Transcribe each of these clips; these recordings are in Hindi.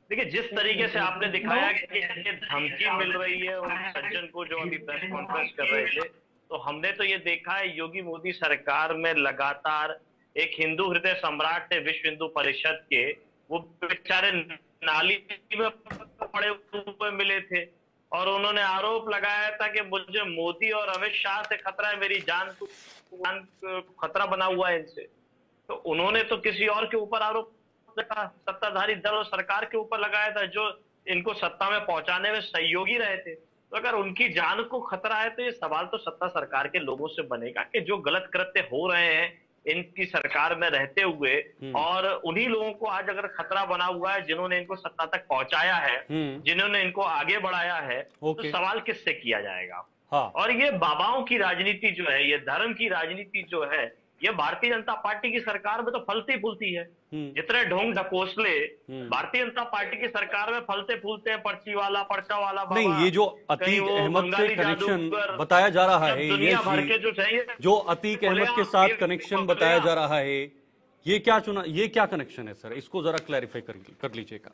देखिए, जिस तरीके से आपने दिखाया कि ये धमकी मिल रही है उन सज्जन को जो अभी प्रेस कॉन्फ्रेंस कर रहे थे, तो हमने तो ये देखा है योगी मोदी सरकार में लगातार एक हिंदू हृदय सम्राट थे विश्व हिंदू परिषद के, वो बेचारे नाली में पड़े हुए मिले थे और उन्होंने आरोप लगाया था कि मुझे मोदी और अमित शाह से खतरा है, मेरी जान को खतरा बना हुआ है इनसे। तो उन्होंने तो किसी और के ऊपर आरोप सत्ताधारी दल और सरकार के ऊपर लगाया था जो इनको सत्ता में पहुंचाने में सहयोगी रहे थे। तो अगर उनकी जान को खतरा है तो ये सवाल तो सत्ता सरकार के लोगों से बनेगा कि जो गलत कृत्य हो रहे हैं इनकी सरकार में रहते हुए, और उन्हीं लोगों को आज अगर खतरा बना हुआ है जिन्होंने इनको सत्ता तक पहुंचाया है, जिन्होंने इनको आगे बढ़ाया है, तो सवाल किससे किया जाएगा? हाँ। और ये बाबाओं की राजनीति जो है, ये धर्म की राजनीति जो है, ये भारतीय जनता पार्टी की सरकार में तो फलती फूलती है। जितने ढोंग ढकोसले भारतीय जनता पार्टी की सरकार में फलते फूलते हैं, पर्ची वाला, पर्चा वाला बाबा। नहीं, ये जो अतीक अहमद से कनेक्शन बताया जा रहा है, दुनिया भर के जो चाहिए, जो अतीक अहमद के साथ कनेक्शन बताया जा रहा है, ये क्या कनेक्शन है सर? इसको जरा क्लैरिफाई कर लीजिएगा।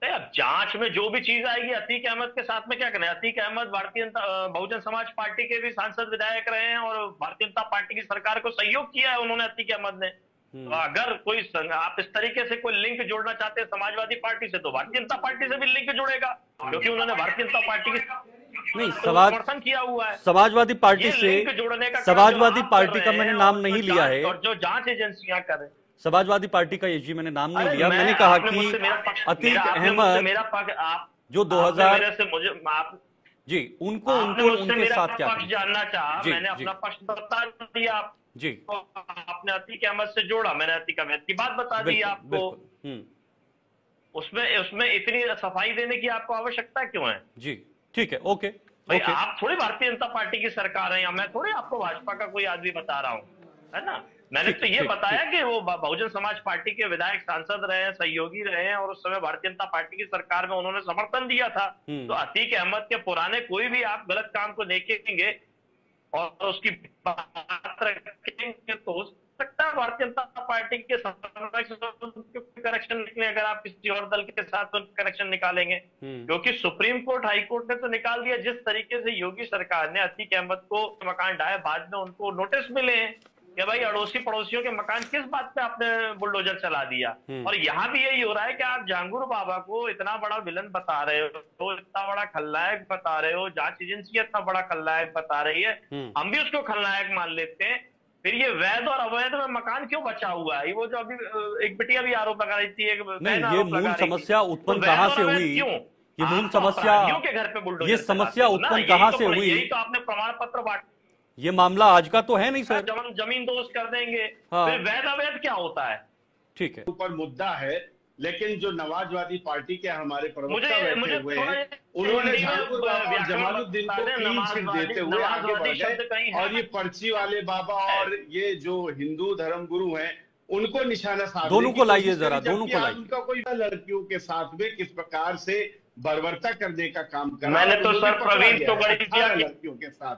अब जांच में जो भी चीज आएगी, अतीक अहमद के साथ में क्या करना है? अतीक अहमद भारतीय बहुजन समाज पार्टी के भी सांसद विधायक रहे हैं और भारतीय जनता पार्टी की सरकार को सहयोग किया है उन्होंने, अतीक अहमद ने। तो अगर कोई आप इस तरीके से कोई लिंक जोड़ना चाहते हैं समाजवादी पार्टी से, तो भारतीय जनता पार्टी से भी लिंक जुड़ेगा, क्योंकि उन्होंने भारतीय जनता पार्टी की नहीं समर्थन किया हुआ है। समाजवादी पार्टी से जोड़ने का समाजवादी पार्टी का मैंने नाम नहीं लिया है, और जो जांच एजेंसियां करें, समाजवादी पार्टी का ये मैंने नाम नहीं लिया। मैंने कहा कि अतीक अहमद जो 2000 जी उनको उनके साथ क्या पक्ष जानना चाहा, मैंने अपना पक्ष बता दिया आप जी, आपने अतीक अहमद से जोड़ा, मैंने अतीक अहमद की बात बता दी आपको। उसमें इतनी सफाई देने की आपको आवश्यकता क्यों है? जी ठीक है, ओके। भाई आप थोड़ी भारतीय जनता पार्टी की सरकार है, या मैं थोड़ी आपको भाजपा का कोई आदमी बता रहा हूँ, है ना? मैंने तो ये बताया कि वो बहुजन समाज पार्टी के विधायक सांसद रहे हैं, सहयोगी रहे हैं, और उस समय भारतीय जनता पार्टी की सरकार में उन्होंने समर्थन दिया था। तो अतीक अहमद के पुराने कोई भी आप गलत काम को देखेंगे और उसकी बात रखेंगे तो हो सकता है भारतीय जनता पार्टी के कनेक्शन निकले, अगर आप किसी और दल के साथ कनेक्शन निकालेंगे, क्योंकि सुप्रीम कोर्ट, हाई कोर्ट ने तो निकाल दिया। जिस तरीके से योगी सरकार ने अतीक अहमद को मकान ढाए, बाद में उनको नोटिस मिले हैं कि भाई अड़ोसी पड़ोसियों के मकान किस बात पे आपने बुलडोजर चला दिया। और यहाँ भी यही हो रहा है कि आप जहांगीर बाबा को इतना बड़ा विलन बता रहे हो, इतना बड़ा खलनायक बता रहे हो, जांच एजेंसी इतना बड़ा खलनायक बता रही है, हम भी उसको खलनायक मान लेते हैं, फिर ये वैध और अवैध में मकान क्यों बचा हुआ है? वो जो अभी एक बिटिया भी आरोप लगा रही थी, ये मूल समस्या उत्पन्न कहाँ से हुई? ये मूल समस्या के घर पे बुलडोजर, ये समस्या उत्पन्न कहाँ से हुई? यही तो आपने प्रमाण पत्र बांट, ये मामला आज का तो है नहीं सर। जमीन दोस्त कर देंगे, हाँ। फिर वैध अवैध क्या होता है? ठीक है, ऊपर मुद्दा है, लेकिन जो नवाजवादी पार्टी के हमारे प्रवक्ता बैठे हुए हैं, उन्होंने जहांगीर बाबा और जमालुद्दीन को क्लीन चिट देते हुए आगे बढ़ गए, और ये पर्ची वाले बाबा और ये जो हिंदू धर्म गुरु हैं उनको निशाना साधने, दोनों को लाइए जरा, दोनों को लाइए। उनका कोई लड़कियों के साथ में किस प्रकार से बर्बरता करने का काम करा। मैंने तो सर प्रवीण तो लड़कियों के साथ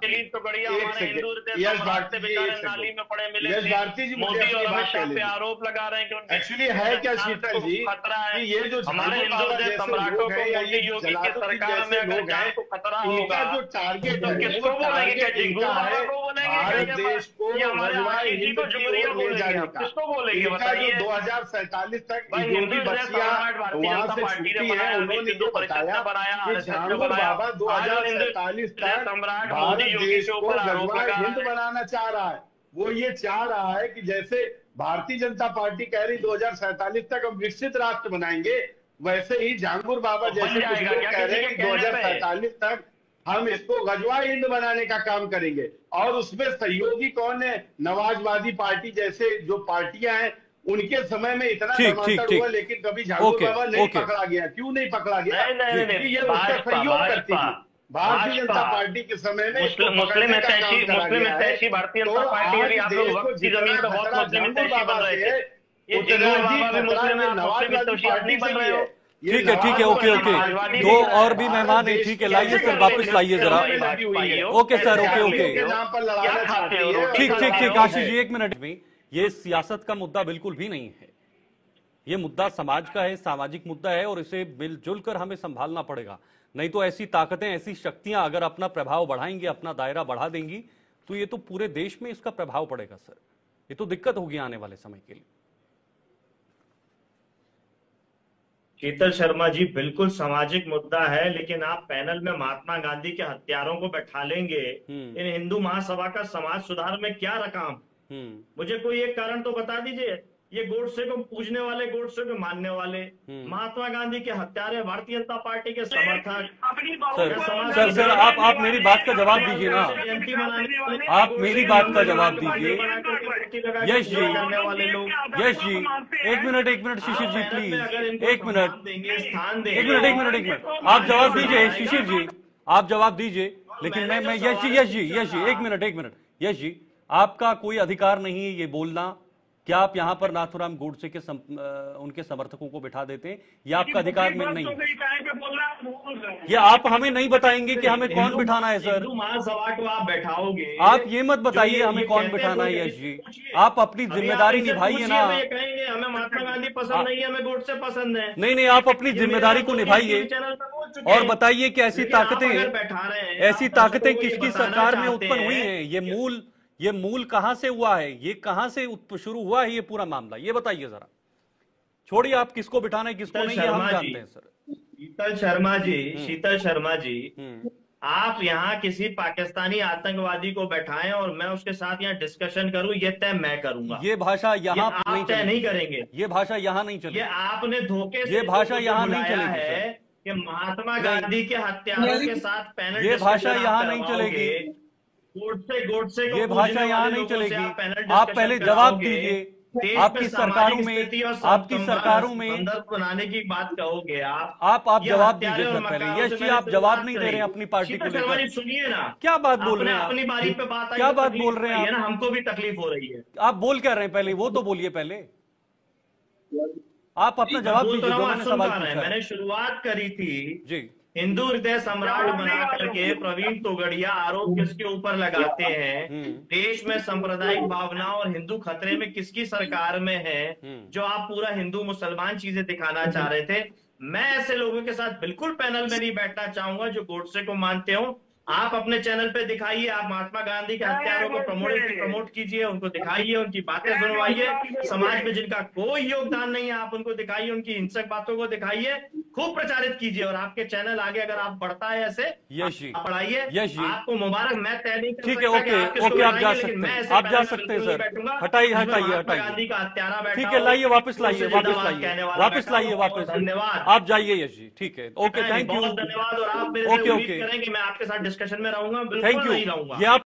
यश भारती जी मुझे अपनी बात कह लें, आरोप लगा रहे हैं कि एक्चुअली है क्या शीतल जी कि ये जो हमारे हिंदू सम्राटों को मोदी योगी की सरकार में लोग हैं तो खतरा होगा, जो टारगेट है किसको बोलेंगे? भारत देश को ले जाने का, किसको बोलेंगे? बताइए 2047 तक जो भी बच्चियां वहां से छूटी है, उन्होंने जो बताया कि जहांगीर बाबा 2047 तक भारत देश को गजवा हिंद बनाना चाह रहा है। वो ये चाह रहा है कि जैसे भारतीय जनता पार्टी कह रही 2047 तक हम विकसित राष्ट्र बनाएंगे, वैसे ही जहांगीर बाबा जैसे कुछ लोग कह रहे हैं कि 2047 तक हम इसको गजवा हिंद बनाने का काम करेंगे। और उसमें सहयोगी कौन है? नवाजवादी पार्टी जैसे जो पार्टियां हैं, उनके समय में इतना धमाका हुआ, लेकिन कभी जहांगीर बाबा नहीं पकड़ा गया। क्यों नहीं पकड़ा गया? क्योंकि ये उसका सहयोग करती थी भारतीय जनता पार्टी के समय में। मुस्लिम हितैषी भारतीय जनता पार्टी, आप लोग वक्त की जमीन पे बहुत मुस्लिम हितैषी बन रहे थे, ये बाबा भी मुस्लिम है, नवाजवादी पार्टी बन रहे हो। ठीक है, ओके ओके, दो और भी मेहमान है, ठीक है, लाइए सर, वापस लाइए जरा। ओके सर, ओके, ठीक, आशीष जी एक मिनट में, ये सियासत का मुद्दा बिल्कुल भी नहीं है। ये मुद्दा समाज का है, सामाजिक मुद्दा है और इसे मिलजुल कर हमें संभालना पड़ेगा। नहीं तो ऐसी ताकतें, ऐसी शक्तियां अगर अपना प्रभाव बढ़ाएंगी, अपना दायरा बढ़ा देंगी, तो ये तो पूरे देश में इसका प्रभाव पड़ेगा सर। ये तो दिक्कत होगी आने वाले समय के लिए। शीतल शर्मा जी, बिल्कुल सामाजिक मुद्दा है, लेकिन आप पैनल में महात्मा गांधी के हत्यारों को बैठा लेंगे। इन हिंदू महासभा का समाज सुधार में क्या रकाम? मुझे कोई एक कारण तो बता दीजिए। ये गोडसे को पूजने वाले, गोडसे को मानने वाले, महात्मा गांधी के हत्यारे, भारतीय जनता पार्टी के समर्थक। सर आप मेरी बात का जवाब दीजिए ना, आप मेरी बात का जवाब दीजिए। यश जी, यश जी, एक मिनट शिशिर जी प्लीज, एक मिनट, आप जवाब दीजिए शिशिर जी, आप जवाब दीजिए। लेकिन मैं यश जी, एक मिनट, यश जी, आपका कोई अधिकार नहीं है ये बोलना क्या आप यहाँ पर नाथूराम गोडसे के उनके समर्थकों को बिठा देते हैं, ये आपका अधिकार में नहीं है। ये आप हमें नहीं बताएंगे कि हमें कौन बिठाना है सर। महासभा को आप बैठाओगे, आप ये मत बताइए हमें कौन बिठाना है। यश जी, आप अपनी जिम्मेदारी निभाइए ना। कहेंगे हमें महात्मा गांधी पसंद नहीं है, हमें गोडसे पसंद है। नहीं, आप अपनी जिम्मेदारी को निभाइए और बताइए कि ऐसी ताकतें किसकी सरकार में उत्पन्न हुई है। ये मूल कहां से हुआ है, ये कहां से शुरू हुआ है ये पूरा मामला, ये बताइए जरा। छोड़िए आप किसको बिठाना है किसको नहीं, ये हम जानते हैं सर। शीतल शर्मा जी, आप यहाँ किसी पाकिस्तानी आतंकवादी को बैठाएं और मैं उसके साथ यहाँ डिस्कशन करूं, ये तय मैं करूंगा। ये भाषा यहाँ तय नहीं करेंगे, ये भाषा यहाँ नहीं चलेगी। ये आपने धोखे से ये भाषा यहाँ नहीं चलेगी है कि महात्मा गांधी के हत्यारों के साथ पैनल, ये भाषा यहाँ नहीं चलेगी, गोडसे ये भाषा यहाँ नहीं चलेगी। आप पहले जवाब दीजिए। आपकी सरकारों में बनाने की बात कहोगे आप जवाब दीजिए सर पहले। यश जी, आप जवाब नहीं दे रहे हैं अपनी पार्टी को लेकर। सुनिए ना, क्या बात बोल रहे हैं अपनी बारी पे बात, क्या बात बोल रहे हैं ना, हमको भी तकलीफ हो रही है। आप बोल क्या रहे हैं पहले, वो तो बोलिए पहले। आप अपना जवाब दीजिए जो मैंने सवाल पूछा। मैंने शुरुआत करी थी जी, हिंदू हृदय सम्राट बना करके प्रवीण तोगड़िया आरोप किसके ऊपर लगाते हैं, देश में सांप्रदायिक भावना और हिंदू खतरे में किसकी सरकार में है, जो आप पूरा हिंदू मुसलमान चीजें दिखाना चाह रहे थे। मैं ऐसे लोगों के साथ बिल्कुल पैनल में नहीं बैठना चाहूंगा जो गोडसे को मानते हो। आप अपने चैनल पे दिखाइए, आप महात्मा गांधी के हत्यारों को प्रमोट कीजिए, उनको दिखाइए, उनकी बातें सुनवाइए। समाज में जिनका कोई योगदान नहीं है आप उनको दिखाइए, उनकी हिंसक बातों को दिखाइए, खूब प्रचारित कीजिए। और आपके चैनल आगे अगर आप बढ़ता है ऐसे बढ़ाइए, आपको मुबारक। मैं तय नहीं कर ठीक है, ओके, आप जा सकते हैं, आप जा सकते हैं सर। हटाइए गांधी का हत्यारा बैठा, ठीक है, लाइए वापस लाइए, वापस धन्यवाद। आप जाइए यश जी, ठीक है, ओके, थैंक यू, धन्यवाद। और आप मेरे से उम्मीद करें कि मैं आपके साथ डिस्कशन में रहूंगा, बिल्कुल नहीं रहूंगा।